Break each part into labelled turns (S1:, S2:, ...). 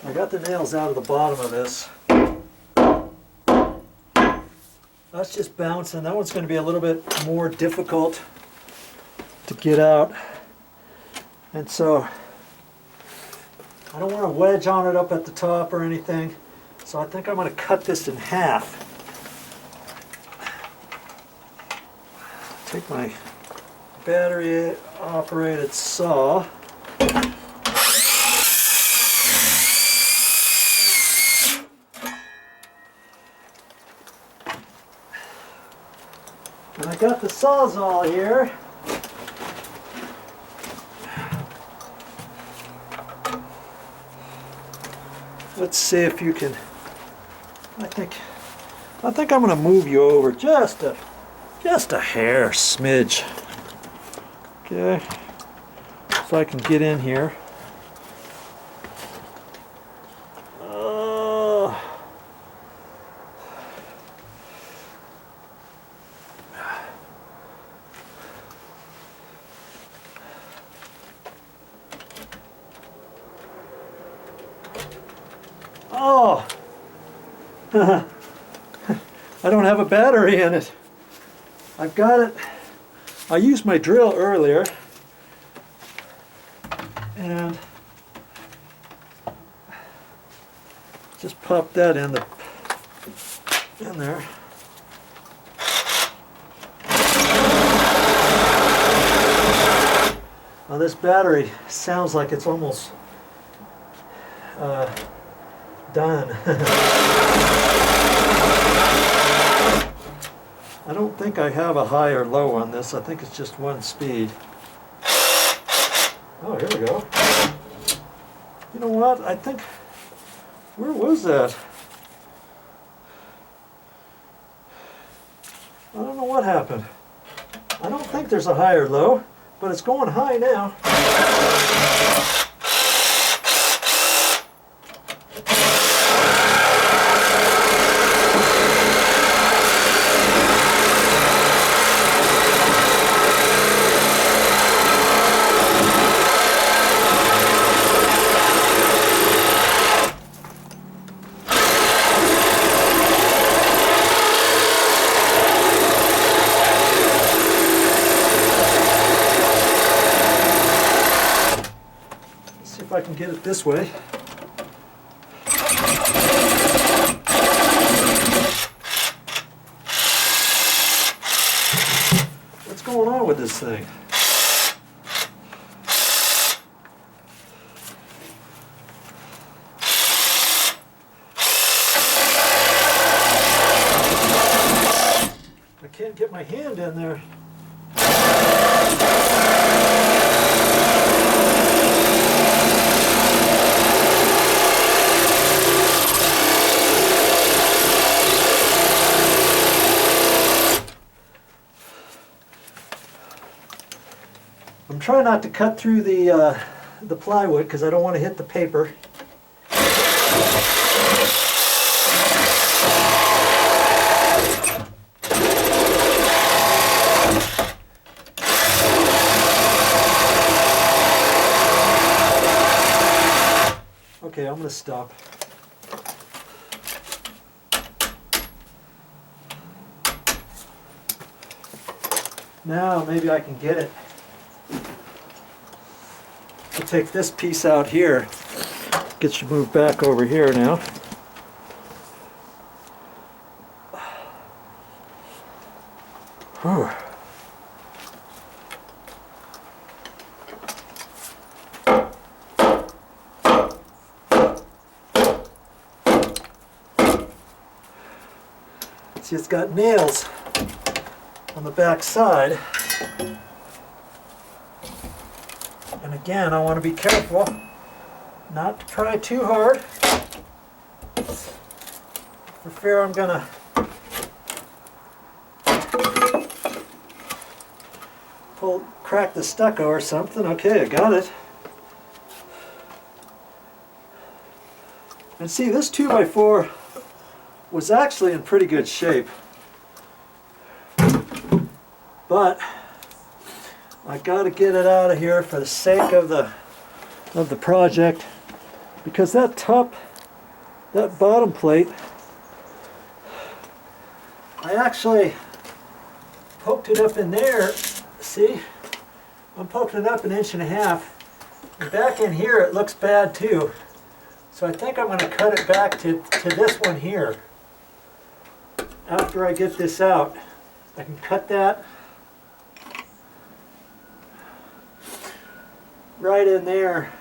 S1: I got the nails out of the bottom of this. That's just bouncing. That one's going to be a little bit more difficult to get out. And so I don't want to wedge on it up at the top or anything. So I think I'm going to cut this in half. Take my battery operated saw. And I got the Sawzall here. Let's see if you can. I think I'm going to move you over just a hair, smidge. Okay, so I can get in here. Oh, I don't have a battery in it. I've got it. I used my drill earlier and just popped that in there. Now this battery sounds like it's almost done. I don't think I have a high or low on this. I think it's just one speed. Oh, here we go. You know what? I think, where was that? I don't know what happened. I don't think there's a high or low, but it's going high now. I can get it this way. What's going on with this thing? I can't get my hand in there. I'm trying not to cut through the plywood because I don't want to hit the paper. Okay, I'm going to stop. Now maybe I can get it. I'll take this piece out here. Get you moved back over here now. Whew. See, it's got nails on the back side. And again, I want to be careful not to try too hard for fear I'm going to crack the stucco or something. Okay, I got it. And see, this 2x4 was actually in pretty good shape, but I got to get it out of here for the sake of the project. because that bottom plate, I actually poked it up in there. See, I'm poking it up 1.5 inches. And back in here it looks bad too. So I think I'm going to cut it back to this one here. After I get this out, I can cut that right in there.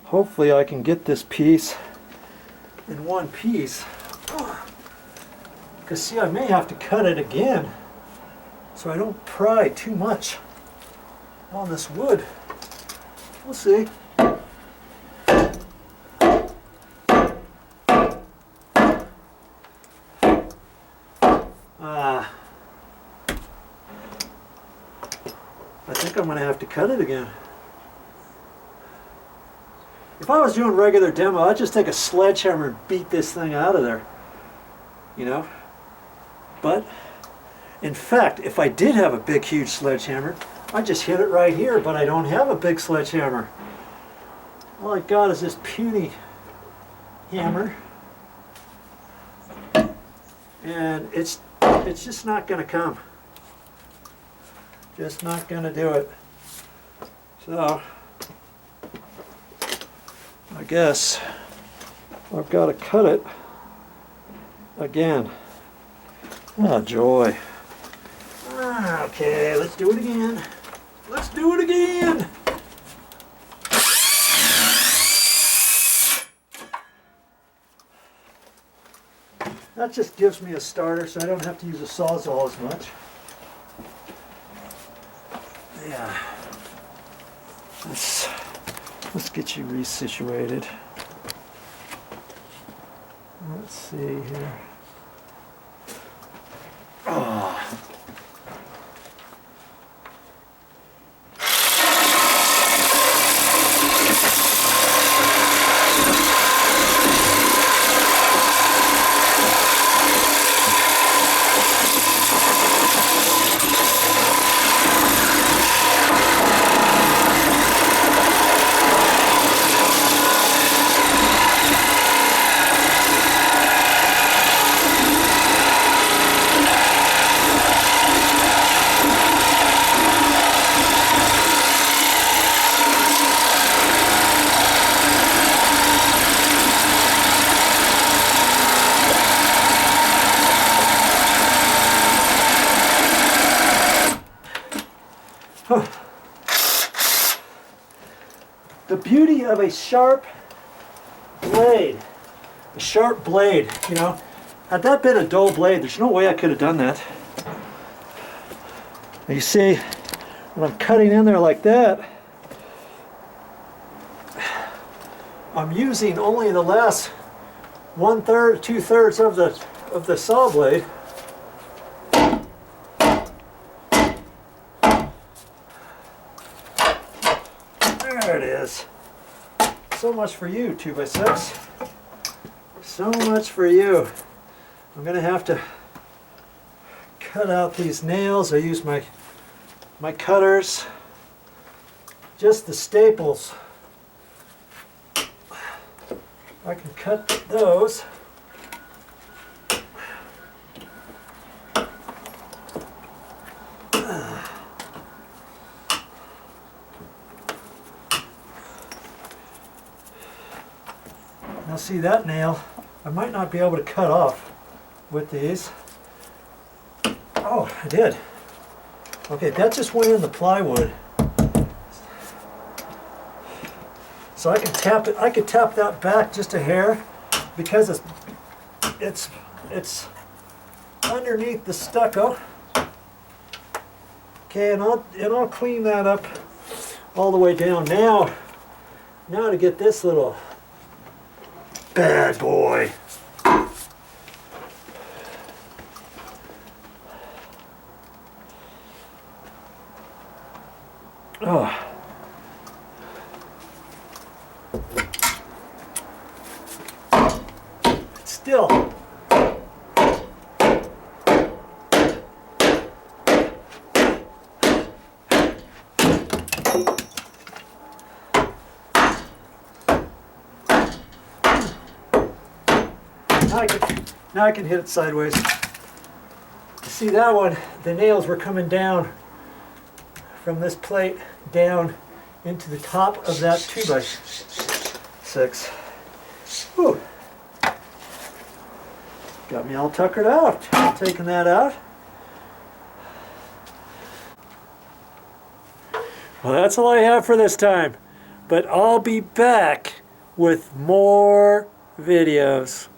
S1: Hopefully I can get this piece in one piece. Because see, I may have to cut it again so I don't pry too much on this wood. We'll see. I think I'm going to have to cut it again. If I was doing regular demo, I'd just take a sledgehammer and beat this thing out of there, you know. But in fact, if I did have a big, huge sledgehammer, I'd just hit it right here, but I don't have a big sledgehammer. All I got is this puny hammer, and it's just not going to come. Just not going to do it. So I guess I've got to cut it again. Oh, joy. Okay, let's do it again. Let's do it again. That just gives me a starter so I don't have to use a Sawzall as much. Yeah. Let's get you resituated. Let's see here. Oh. The beauty of a sharp blade, you know, had that been a dull blade, there's no way I could have done that. You see, when I'm cutting in there like that, I'm using only the last 1/3, 2/3 of the saw blade. There it is. So much for you, 2x6. So much for you. I'm going to have to cut out these nails. I use my cutters. Just the staples. I can cut those. Now see that nail, I might not be able to cut off with these. Oh, I did. Okay, that just went in the plywood. So I can tap it. I could tap that back just a hair because it's underneath the stucco. Okay, and I'll clean that up all the way down. Now to get this little bad boy. Oh. Still Now I can hit it sideways. See that one, the nails were coming down from this plate down into the top of that 2x6. Whew. Got me all tuckered out. Taking that out. Well, that's all I have for this time. But I'll be back with more videos.